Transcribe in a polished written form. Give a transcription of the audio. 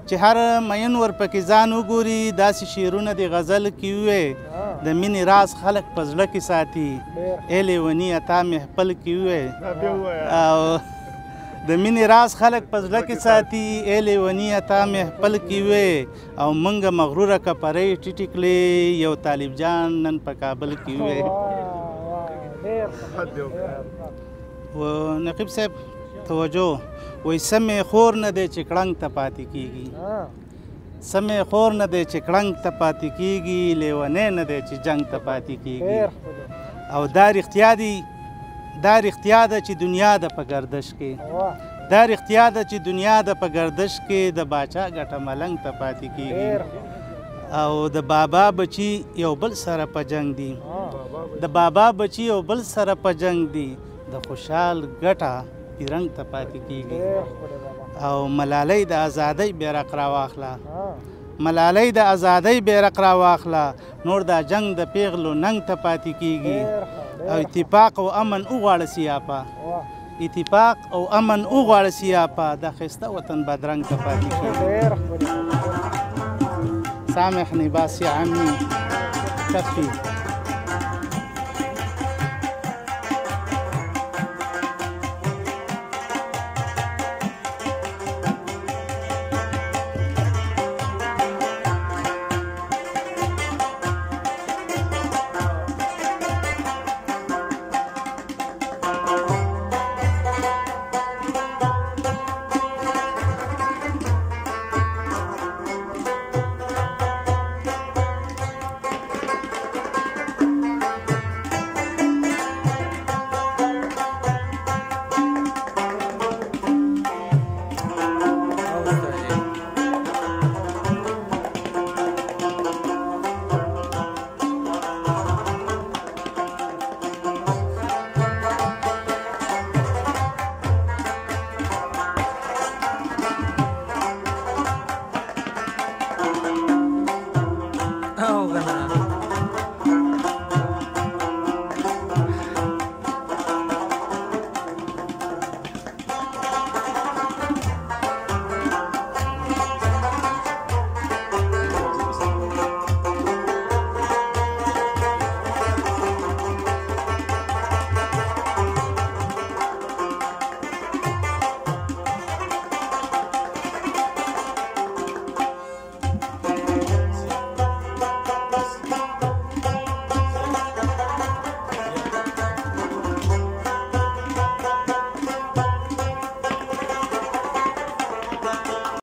چې هر مین ورپکې ځان وګوري داسې شعرونه د غزل کې وې د مینې راز خلک په زړه کې ساتي ای لیوني اتا مې خپل کې وې او د مینې راز خلک په زړه کې ساتي ای لیوني اتا مې خپل کې وې او موږ مغروره کپرۍ ټیټې کړې یو طالب جان نن په کابل کې وې و نقیب صاحب توجه وای سمې خور نه دی چې کړنګ ته پاتې کېږي سمې خور نه دی چې کړنګ ته پاتې کېږي لیونی نه دی چې جنګ ته پاتې کېږي او دا رښتیا دی دا رښتیا ده چې دنیا ده په ګردش کې دا رښتیا ده چې دنیا ده په ګردش کې د باچا ګټه ملنګ ته پاتې کېږي او د بابا بچي یو بل سره په جنګ دي د بابا بچي یو بل سره په جنګ دي د خوشحال ګټه رنګ ته پاتې کېږي او ملالۍ د ازادۍ بیرغ راواخله ملالۍ د ازادۍ بیرغ راواخله نور دا جنګ د پیغلو ننګ ته پاتې کېږي او اتفاق او امن وغواړه سیاپا اتفاق او امن وغواړه سیاپا دا ښایسته وطن بدرنګ ته پاتې کېږي سامحني باس يا عمي كفي